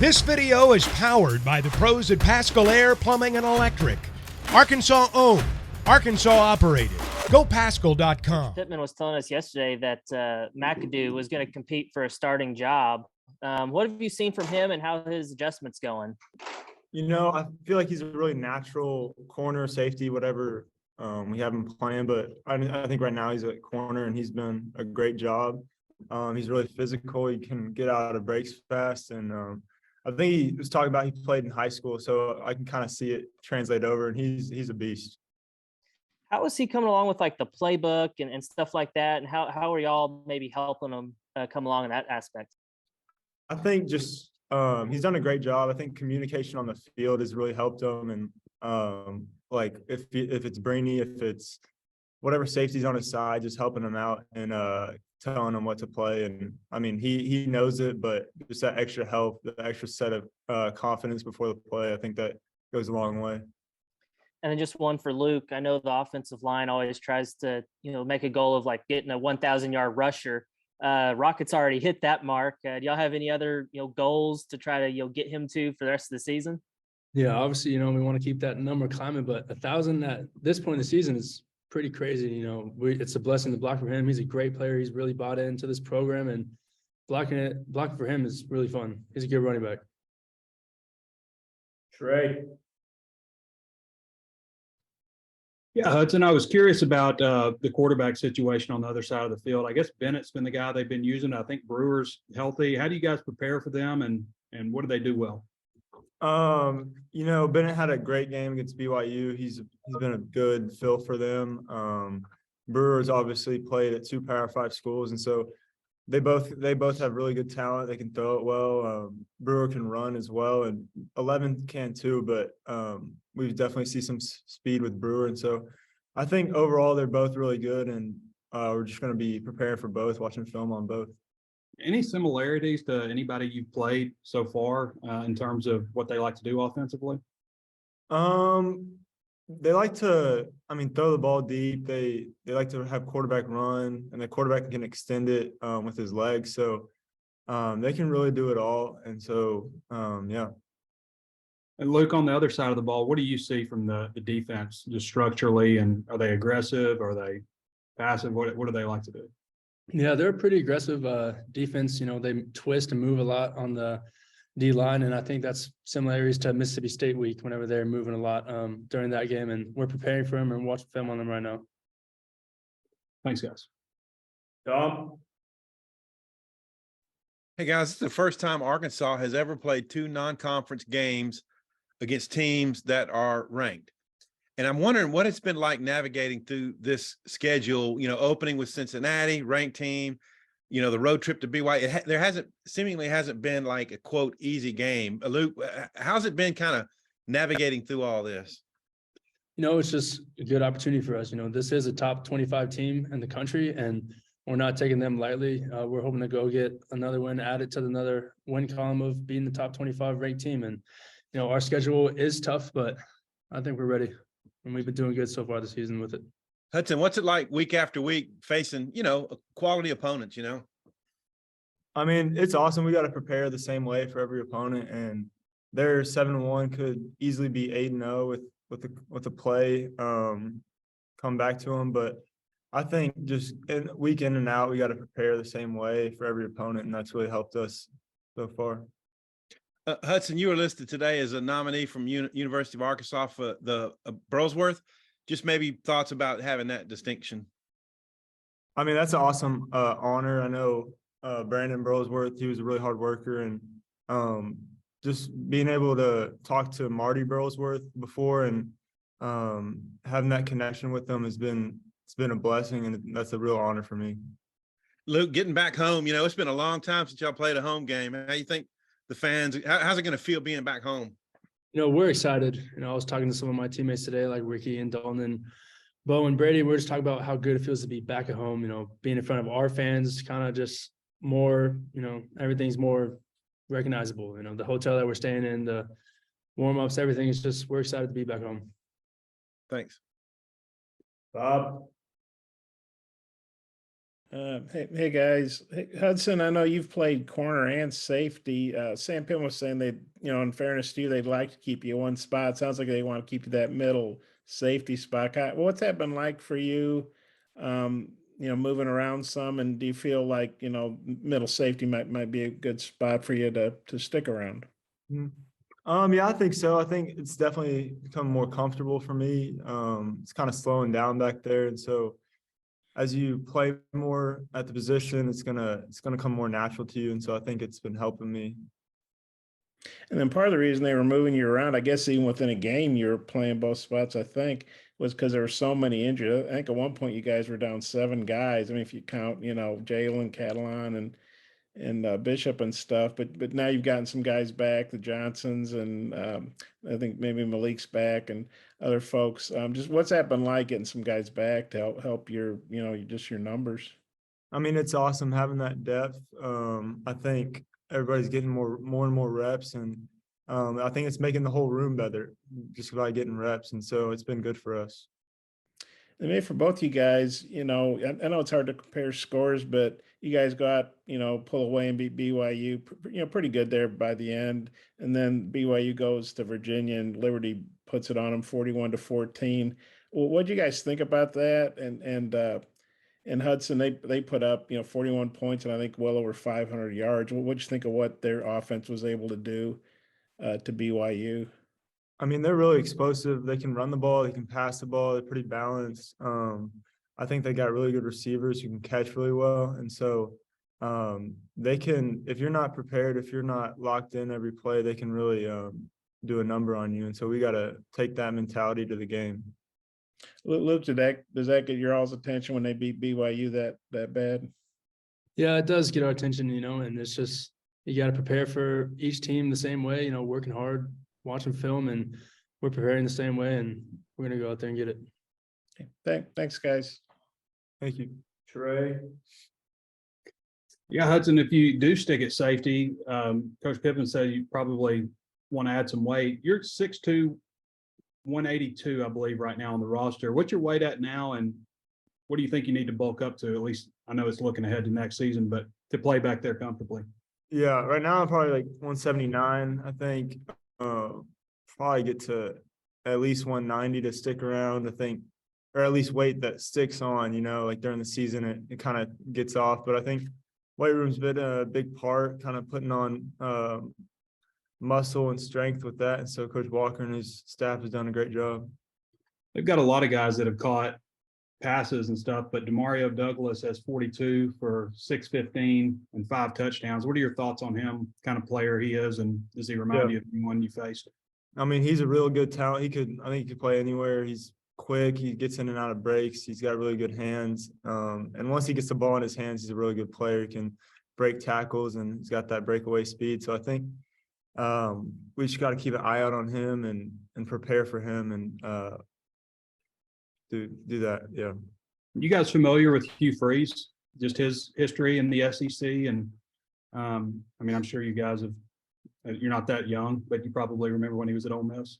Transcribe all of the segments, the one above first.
This video is powered by the pros at Pascal Air Plumbing and Electric. Arkansas owned, Arkansas operated. GoPascal.com. Pittman was telling us yesterday that McAdoo was going to compete for a starting job. What have you seen from him and how his adjustments going? You know, I feel like he's a really natural corner, safety, whatever we have him playing. But I think right now he's at corner and he's done a great job. He's really physical. He can get out of breaks fast. And I think he was talking about he played in high school, so I can kind of see it translate over, and he's a beast. How is he coming along with like the playbook and stuff like that? And how are y'all maybe helping him come along in that aspect? I think just he's done a great job. I think communication on the field has really helped him. And like if it's Brainy, if it's whatever safety's on his side, just helping him out and telling him what to play. And I mean, he knows it, but just that extra help, the extra set of confidence before the play, I think that goes a long way. And then just one for Luke. I know the offensive line always tries to, make a goal of like getting a 1,000-yard rusher. Rockets already hit that mark. Do y'all have any other, goals to try to, get him to for the rest of the season? Yeah, obviously, we want to keep that number climbing, but 1,000 at this point in the season is pretty crazy. It's a blessing to block for him. He's a great player. He's really bought into this program, and blocking for him is really fun. He's a good running back. Trey. Yeah, Hudson, I was curious about the quarterback situation on the other side of the field. I guess Bennett's been the guy they've been using. I think Brewer's healthy. How do you guys prepare for them, and what do they do well? Bennett had a great game against BYU. He's been a good fill for them. Brewer's obviously played at 2 Power 5 schools, and so they both have really good talent. They can throw it well. Brewer can run as well, and 11 can too. But we definitely see some speed with Brewer, and so I think overall they're both really good, and we're just going to be preparing for both, watching film on both. Any similarities to anybody you've played so far in terms of what they like to do offensively? They like to, throw the ball deep. They like to have quarterback run, and the quarterback can extend it with his legs. So they can really do it all. And so, yeah. And Luke, on the other side of the ball, what do you see from the defense just structurally? And are they aggressive? Are they passive? What do they like to do? Yeah, they're a pretty aggressive defense. They twist and move a lot on the D-line, and I think that's similarities to Mississippi State week whenever they're moving a lot during that game, and we're preparing for them and watching film on them right now. Thanks, guys. Tom? Hey, guys, this is the first time Arkansas has ever played 2 non-conference games against teams that are ranked. And I'm wondering what it's been like navigating through this schedule, opening with Cincinnati, ranked team, the road trip to BYU. There seemingly hasn't been like a, quote, easy game. Luke, how's it been kind of navigating through all this? It's just a good opportunity for us. This is a top 25 team in the country, and we're not taking them lightly. We're hoping to go get another win, add it to another win column of being the top 25 ranked team. And, our schedule is tough, but I think we're ready. And we've been doing good so far this season with it. Hudson, what's it like week after week facing, quality opponents, It's awesome. We got to prepare the same way for every opponent, and their 7-1 could easily be 8-0 with the play come back to them. But I think just week in and out, we got to prepare the same way for every opponent, and that's really helped us so far. Hudson, you were listed today as a nominee from University of Arkansas for the Burlsworth. Just maybe thoughts about having that distinction. That's an awesome honor. I know Brandon Burlsworth, he was a really hard worker, and just being able to talk to Marty Burlsworth before and having that connection with them it's been a blessing, and that's a real honor for me. Luke, getting back home, it's been a long time since y'all played a home game. How you think the fans, how's it going to feel being back home? We're excited. I was talking to some of my teammates today, like Ricky and Dalton and Bo and Brady. We're just talking about how good it feels to be back at home, being in front of our fans, kind of just more, everything's more recognizable. The hotel that we're staying in, the warm-ups, everything is just, we're excited to be back home. Thanks. Bob? Hey guys, hey, Hudson. I know you've played corner and safety. Sam Pittman was saying they, in fairness to you, they'd like to keep you one spot. Sounds like they want to keep you that middle safety spot. What's that been like for you? Moving around some, and do you feel like middle safety might be a good spot for you to stick around? Mhm. Yeah, I think so. I think it's definitely become more comfortable for me. It's kind of slowing down back there, and so as you play more at the position, it's gonna come more natural to you, and so I think it's been helping me. And then part of the reason they were moving you around, I guess even within a game, you're playing both spots, I think, was because there were so many injured. I think at one point you guys were down 7 guys. I mean, if you count, Jalen, Catalan, and Bishop and stuff. But now you've gotten some guys back, the Johnsons, and I think maybe Malik's back and other folks. Just what's that been like getting some guys back to help your, just your numbers? I mean, it's awesome having that depth. I think everybody's getting more and more reps, and I think it's making the whole room better just by getting reps, and so it's been good for us. And maybe for both you guys, I know it's hard to compare scores, but you guys go out, pull away and beat BYU, pretty good there by the end. And then BYU goes to Virginia and Liberty puts it on them 41-14. Well, what do you guys think about that? And Hudson, they put up, 41 points and I think well over 500 yards. What do you think of what their offense was able to do to BYU? I mean, they're really explosive. They can run the ball, they can pass the ball. They're pretty balanced. I think they got really good receivers who can catch really well, and so they can. If you're not prepared, if you're not locked in every play, they can really do a number on you. And so we got to take that mentality to the game. Luke, does that get your all's attention when they beat BYU that bad? Yeah, it does get our attention, and it's just you got to prepare for each team the same way, working hard, watching film, and we're preparing the same way, and we're going to go out there and get it. Okay. Thanks, guys. Thank you. Trey. Yeah, Hudson, if you do stick at safety, Coach Pippen said you probably want to add some weight. You're 6'2", 182, I believe, right now on the roster. What's your weight at now, and what do you think you need to bulk up to? At least I know it's looking ahead to next season, but to play back there comfortably. Yeah, right now I'm probably like 179. I think probably get to at least 190 to stick around. I think, or at least weight that sticks on. Like during the season, it kind of gets off. But I think weight room's been a big part, kind of putting on muscle and strength with that. And so Coach Walker and his staff has done a great job. They've got a lot of guys that have caught passes and stuff, but Demario Douglas has 42 for 615 and 5 touchdowns. What are your thoughts on him, kind of player he is, and does he remind you of anyone you faced? I mean, he's a real good talent. I think he could play anywhere. He's quick. He gets in and out of breaks. He's got really good hands. And once he gets the ball in his hands, he's a really good player. He can break tackles, and he's got that breakaway speed. So I think we just got to keep an eye out on him and prepare for him and do that. Yeah. You guys familiar with Hugh Freeze, just his history in the SEC? And I mean, I'm sure you guys you're not that young, but you probably remember when he was at Ole Miss.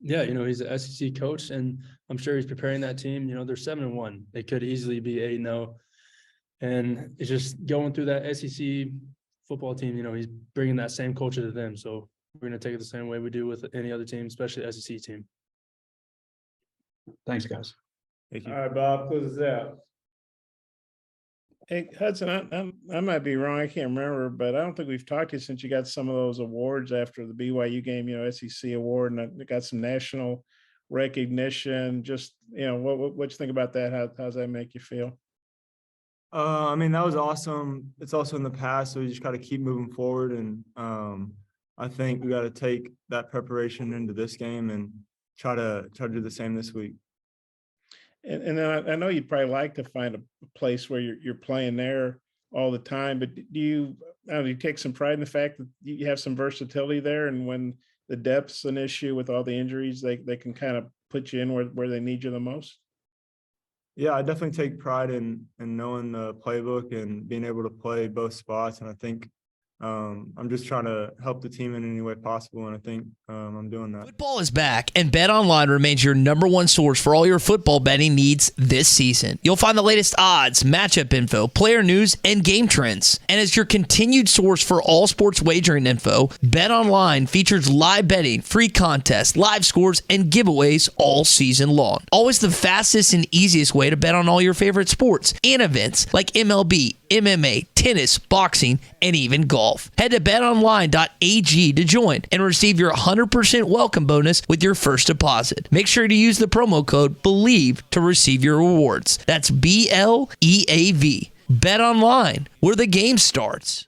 Yeah, he's an SEC coach, and I'm sure he's preparing that team. They're 7-1. They could easily be 8-0. And it's just going through that SEC football team, he's bringing that same culture to them. So we're going to take it the same way we do with any other team, especially the SEC team. Thanks, guys. Thank you. All right, Bob, close this out. Hey, Hudson, I might be wrong. I can't remember, but I don't think we've talked to you since you got some of those awards after the BYU game, SEC award, and I got some national recognition. Just, what you think about that? How's that make you feel? I mean, that was awesome. It's also in the past, so we just got to keep moving forward. And I think we got to take that preparation into this game and try to do the same this week. And then I know you'd probably like to find a place where you're playing there all the time, but do you take some pride in the fact that you have some versatility there, and when the depth's an issue with all the injuries, they can kind of put you in where they need you the most? Yeah, I definitely take pride in knowing the playbook and being able to play both spots. And I think I'm just trying to help the team in any way possible, and I think I'm doing that. Football is back, and BetOnline remains your number one source for all your football betting needs this season. You'll find the latest odds, matchup info, player news, and game trends. And as your continued source for all sports wagering info, BetOnline features live betting, free contests, live scores, and giveaways all season long. Always the fastest and easiest way to bet on all your favorite sports and events like MLB, MMA, tennis, boxing, and even golf. Head to betonline.ag to join and receive your 100% welcome bonus with your first deposit. Make sure to use the promo code BELIEVE to receive your rewards. That's BLEAV. Bet online, where the game starts.